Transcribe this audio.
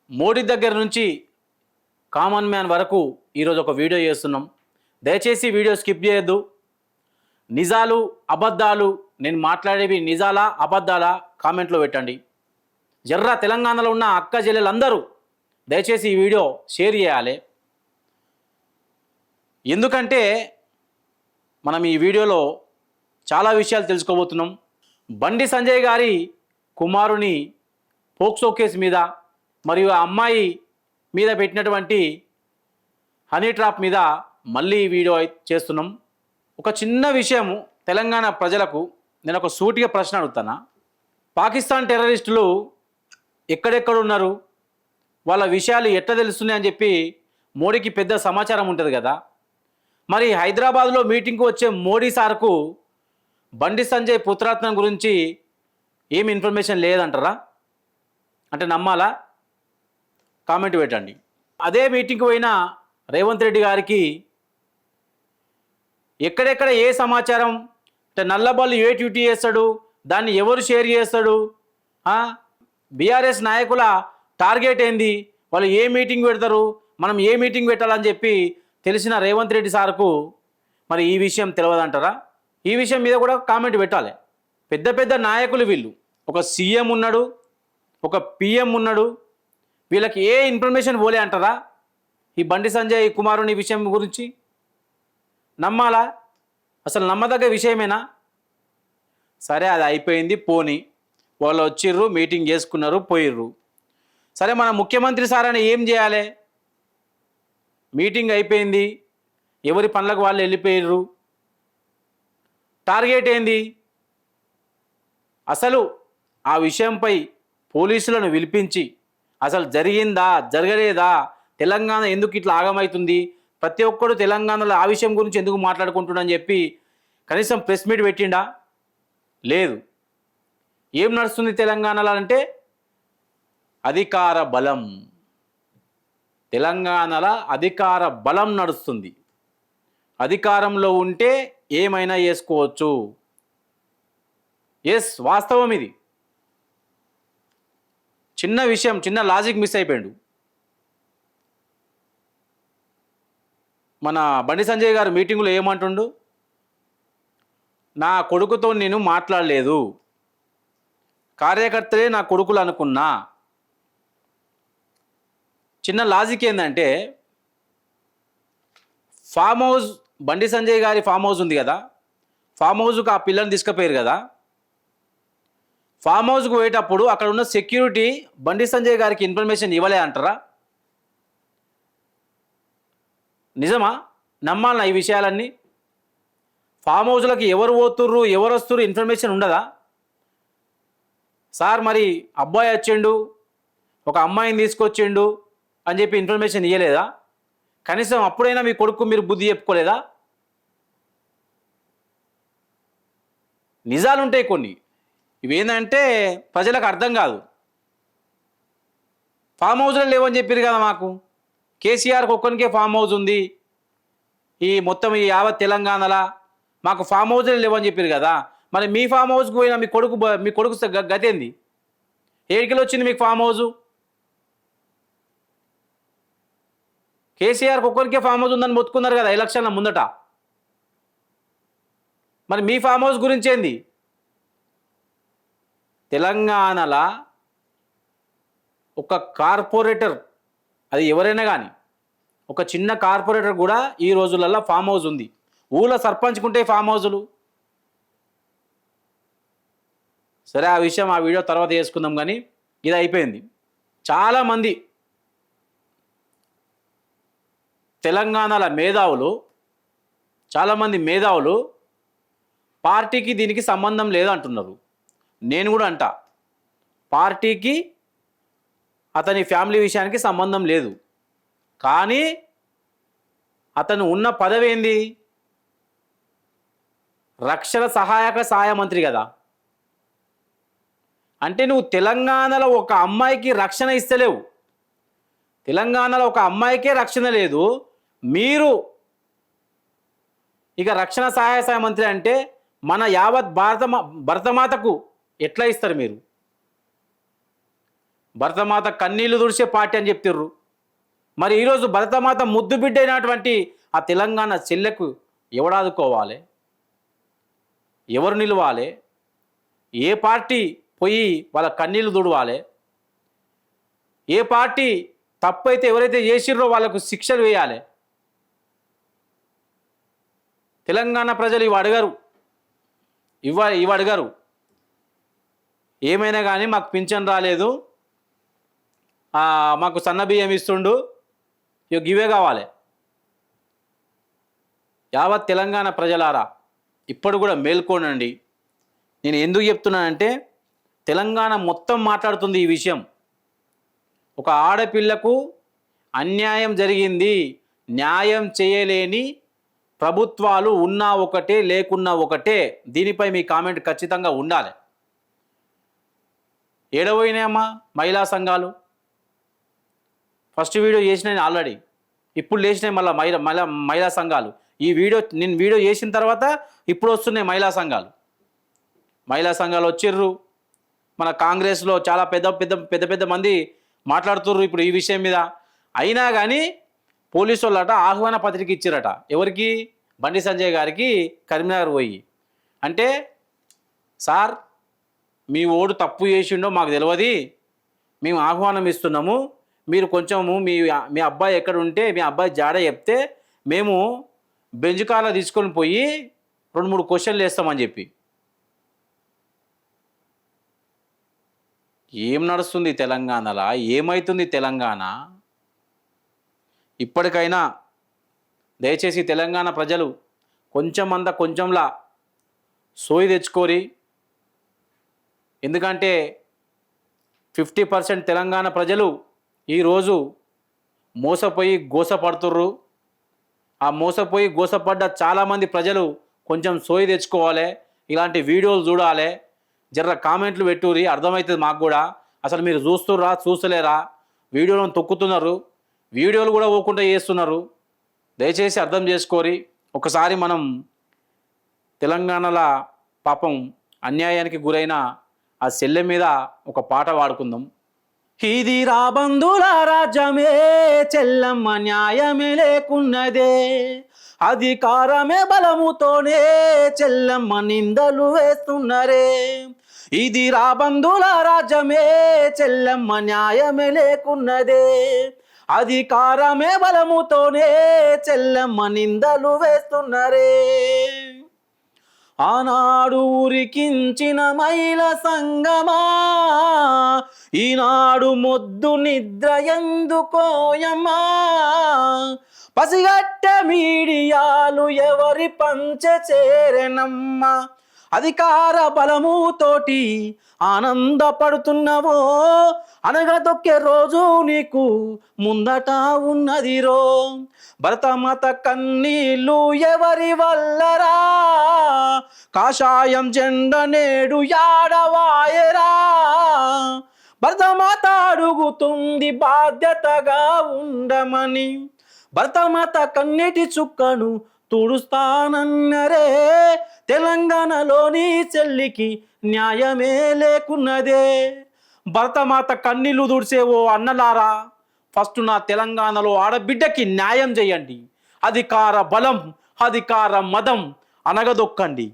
మోడీ దగ్గర నుంచి common man వరకు ఈరోజు ఒక వీడియో చేస్తున్నాం. దయచేసి వీడియో స్కిప్ చేయొద్దు. నిజాలు అబద్ధాలు, నేను మాట్లాడేవి నిజాలా అబద్ధాలా కామెంట్లో పెట్టండి. జర్రా తెలంగాణలో ఉన్న అక్క చెల్లెలందరూ దయచేసి ఈ వీడియో షేర్ చేయాలి. ఎందుకంటే మనం ఈ వీడియోలో చాలా విషయాలు తెలుసుకోబోతున్నాం. బండి సంజయ్ గారి కుమారుని పోక్సో కేసు మీద మరియు ఆ అమ్మాయి మీద పెట్టినటువంటి హనీ ట్రాప్ మీద మళ్ళీ వీడియో చేస్తున్నాం. ఒక చిన్న విషయము తెలంగాణ ప్రజలకు నేను ఒక సూటిగా ప్రశ్న అడుగుతాను. పాకిస్తాన్ టెర్రరిస్టులు ఎక్కడెక్కడ ఉన్నారు, వాళ్ళ విషయాలు ఎట్లా తెలుస్తున్నాయని చెప్పి మోడీకి పెద్ద సమాచారం ఉంటుంది కదా. మరి హైదరాబాద్లో మీటింగ్కు వచ్చే మోడీ సార్కు బండి సంజయ్ పుత్రరత్నం గురించి ఏం ఇన్ఫర్మేషన్ లేదంటారా? అంటే నమ్మాలా? కామెంట్ పెట్టండి. అదే మీటింగ్కి పోయిన రేవంత్ రెడ్డి గారికి ఎక్కడెక్కడ ఏ సమాచారం, అంటే నల్లబల్లి ఏ ట్యూటీ చేస్తాడు, దాన్ని ఎవరు షేర్ చేస్తాడు, బీఆర్ఎస్ నాయకుల టార్గెట్ ఏంది, వాళ్ళు ఏ మీటింగ్ పెడతారు, మనం ఏ మీటింగ్ పెట్టాలని చెప్పి తెలిసిన రేవంత్ రెడ్డి సార్కు మరి ఈ విషయం తెలియదంటారా? ఈ విషయం మీద కూడా కామెంట్ పెట్టాలి. పెద్ద పెద్ద నాయకులు వీళ్ళు, ఒక సీఎం ఉన్నాడు, ఒక పిఎం ఉన్నాడు, వీళ్ళకి ఏ ఇన్ఫర్మేషన్ పోలే అంటారా ఈ బండి సంజయ్ కుమారుని విషయం గురించి? నమ్మాలా? అసలు నమ్మదగ్గ విషయమేనా? సరే, అది అయిపోయింది, పోని వాళ్ళు వచ్చిర్రు, మీటింగ్ చేసుకున్నారు, పోయిర్రు. సరే, మన ముఖ్యమంత్రి సార్ అని ఏం చేయాలి? మీటింగ్ అయిపోయింది, ఎవరి పనులకు వాళ్ళు వెళ్ళిపోయిర్రు, టార్గెట్ ఏంది? అసలు ఆ విషయంపై పోలీసులను పిలిపించి అసలు జరిగిందా జరగలేదా, తెలంగాణ ఎందుకు ఇట్లా ఆగమవుతుంది, ప్రతి ఒక్కడు తెలంగాణలో ఆ విషయం గురించి ఎందుకు మాట్లాడుకుంటున్నాడని చెప్పి కనీసం ప్రెస్ మీట్ పెట్టిండా? లేదు. ఏం నడుస్తుంది తెలంగాణలో అంటే అధికార బలం. తెలంగాణలో అధికార బలం నడుస్తుంది. అధికారంలో ఉంటే ఏమైనా చేసుకోవచ్చు. ఎస్, వాస్తవం ఇది. చిన్న విషయం, చిన్న లాజిక్ మిస్ అయిపోయాడు. మన బండి సంజయ్ గారు మీటింగులో ఏమంటుండు? నా కొడుకుతో నేను మాట్లాడలేదు, కార్యకర్తలే నా కొడుకులు అనుకున్నా. చిన్న లాజిక్ ఏంటంటే, ఫామ్ హౌస్, బండి సంజయ్ గారి ఫామ్ హౌస్ ఉంది కదా, ఫామ్ హౌస్కు ఆ పిల్లని తీసుకుపోయారు కదా. ఫామ్ హౌస్కు పోయేటప్పుడు అక్కడ ఉన్న సెక్యూరిటీ బండి సంజయ్ గారికి ఇన్ఫర్మేషన్ ఇవ్వలే అంటారా? నిజమా? నమ్మాలనా ఈ విషయాలన్నీ? ఫామ్ హౌస్లకి ఎవరు పోతుర్రు, ఎవరు వస్తుర్రు ఇన్ఫర్మేషన్ ఉండదా? సార్, మరి అబ్బాయి వచ్చిండు, ఒక అమ్మాయిని తీసుకొచ్చిండు అని చెప్పి ఇన్ఫర్మేషన్ ఇవ్వలేదా? కనీసం అప్పుడైనా మీ కొడుకు మీరు బుద్ధి చెప్పుకోలేదా? నిజాలు ఉంటాయి కొన్ని, ఇవేంటంటే ప్రజలకు అర్థం కాదు. ఫామ్ హౌస్లో లేవని చెప్పారు కదా మాకు. కేసీఆర్కి ఒక్కరికే ఫామ్ హౌస్ ఉంది, ఈ మొత్తం ఈ యావత్ తెలంగాణలో మాకు ఫామ్ హౌస్లో లేవని చెప్పారు కదా. మరి మీ ఫామ్ హౌస్కి పోయినా మీ కొడుకు గతి ఏంది? ఏడికెళ్ళి వచ్చింది మీకు ఫామ్ హౌజు? కేసీఆర్కి ఒక్కరికే ఫామ్ హౌస్ ఉందని మొత్తుకున్నారు కదా ఎలక్షన్ల ముందట. మరి మీ ఫామ్ హౌస్ గురించి ఏంది? తెలంగాణలో ఒక కార్పొరేటర్, అది ఎవరైనా కానీ, ఒక చిన్న కార్పొరేటర్ కూడా ఈ రోజులలో ఫామ్ హౌస్ ఉంది. ఊళ్ళో సర్పంచ్కుంటే ఫామ్ హౌజులు. సరే, ఆ విషయం ఆ వీడియో తర్వాత చేసుకుందాం. కానీ ఇది అయిపోయింది. చాలామంది తెలంగాణలో మేధావులు పార్టీకి దీనికి సంబంధం లేదంటున్నారు. నేను కూడా అంటా, పార్టీకి అతని ఫ్యామిలీ విషయానికి సంబంధం లేదు. కానీ అతను ఉన్న పదవి ఏంది? రక్షణ సహాయ మంత్రి కదా. అంటే నువ్వు తెలంగాణలో ఒక అమ్మాయికి రక్షణ ఇస్తలేవు, తెలంగాణలో ఒక అమ్మాయికే రక్షణ లేదు. మీరు ఇక రక్షణ సహాయ మంత్రి అంటే మన యావత్ భరతమాతకు ఎట్లా ఇస్తారు మీరు? భరతమాత కన్నీళ్లు తుడిచే పార్టీ అని చెప్తుర్రు. మరి ఈరోజు భరతమాత ముద్దు బిడ్డ అయినటువంటి ఆ తెలంగాణ చెల్లెకు ఎవడాదుకోవాలి, ఎవరు నిలవాలి, ఏ పార్టీ పోయి వాళ్ళ కన్నీళ్లు తుడవాలి, ఏ పార్టీ తప్పైతే ఎవరైతే చేసిర్రో వాళ్ళకు శిక్షలు వేయాలి. తెలంగాణ ప్రజలు ఇవి అడగరు, ఇవి అడగరు. ఏమైనా కానీ మాకు పింఛన్ రాలేదు, మాకు సన్న బియ్యం ఇస్తుండు, ఇవే కావాలి. యావత్ తెలంగాణ ప్రజలారా ఇప్పుడు కూడా మేల్కోనండి. నేను ఎందుకు చెప్తున్నానంటే తెలంగాణ మొత్తం మాట్లాడుతుంది ఈ విషయం. ఒక ఆడపిల్లకు అన్యాయం జరిగింది, న్యాయం చేయలేని ప్రభుత్వాలు ఉన్నా ఒకటే లేకున్నా ఒకటే. దీనిపై మీ కామెంట్ ఖచ్చితంగా ఉండాలి. ఏడవైనాయమ్మా మహిళా సంఘాలు? ఫస్ట్ వీడియో చేసినాయి ఆల్రెడీ, ఇప్పుడు లేచినాయి మళ్ళీ మహిళా సంఘాలు. నేను వీడియో చేసిన తర్వాత ఇప్పుడు వస్తున్నాయి మహిళా సంఘాలు వచ్చిర్రు. మన కాంగ్రెస్లో చాలా పెద్ద మంది మాట్లాడుతుర్రు ఇప్పుడు ఈ విషయం మీద. అయినా కానీ పోలీసు వాళ్ళట ఆహ్వాన పత్రిక ఇచ్చిరట. ఎవరికి? బండి సంజయ్ గారికి కరీంనగర్ పోయి. అంటే సార్ మీ ఓడు తప్పు చేసిండో మాకు తెలియదు, మేము ఆహ్వానం ఇస్తున్నాము, మీరు కొంచెము మీ అబ్బాయి ఎక్కడ ఉంటే మీ అబ్బాయి జాడ చెప్తే మేము బెంచ్ కార్లో తీసుకొని పోయి 2-3 క్వశ్చన్లు వేస్తామని చెప్పి. ఏం నడుస్తుంది తెలంగాణలో? ఏమవుతుంది తెలంగాణ? ఇప్పటికైనా దయచేసి తెలంగాణ ప్రజలు కొంచెంలా సోయి తెచ్చుకోరి. ఎందుకంటే 50% తెలంగాణ ప్రజలు ఈరోజు మోసపోయి గోసపడుతుర్రు. ఆ మోసపోయి గోసపడ్డ చాలామంది ప్రజలు కొంచెం సోయి తెచ్చుకోవాలి. ఇలాంటి వీడియోలు చూడాలి, జర్ర కామెంట్లు పెట్టుర్రి, అర్థమవుతుంది మాకు కూడా. అసలు మీరు చూస్తుర్రా చూస్తలేరా? వీడియోలను తొక్కుతున్నారు, వీడియోలు కూడా పోకుండా చేస్తున్నారు. దయచేసి అర్థం చేసుకోరి. ఒకసారి మనం తెలంగాణలో పాపం అన్యాయానికి గురైన ఆ చెల్లె మీద ఒక పాట పాడుకుందాం. ఇది రాబందుల రాజ్యమే, చెల్లమ్మ న్యాయమే లేకున్నదే, అధికారమే బలముతోనే చెల్లమ్మ నిందలు వేస్తున్నరే. ఇది రాబందుల రాజ్యమే, చెల్లమ్మ న్యాయమే లేకున్నదే, అధికారమే బలముతోనే చెల్లమ్మ నిందలు వేస్తున్నరే. ఆనాడు ఉరికించిన మైల సంగమా, ఈనాడు మొద్దు నిద్ర ఎందుకోయమ్మా. పసిగట్ట మీడియాలు ఎవరి పంచె చేరెనమ్మా, అధికార బలముతోటి ఆనందపడుతున్నావో, అనగదొక్కే రోజు నీకు ముందట ఉన్నదిరో. భరతమాత కన్నీళ్ళు ఎవరి వల్లరా, కాషాయం జెండ నేడు యాడవాయరా. భరతమాత అడుగుతుంది బాధ్యతగా ఉండమని, భరతమాత కన్నీటి చుక్కను తుడుస్తానన్నరే. తెలంగాణలోని చెల్లికి న్యాయమే లేకున్నదే. భరతమాత కన్నీళ్లు తుడిసే ఓ అన్నలారా, ఫస్ట్ నా తెలంగాణలో ఆడబిడ్డకి న్యాయం చేయండి. అధికార బలం, అధికార మదం అనగదొక్కండి.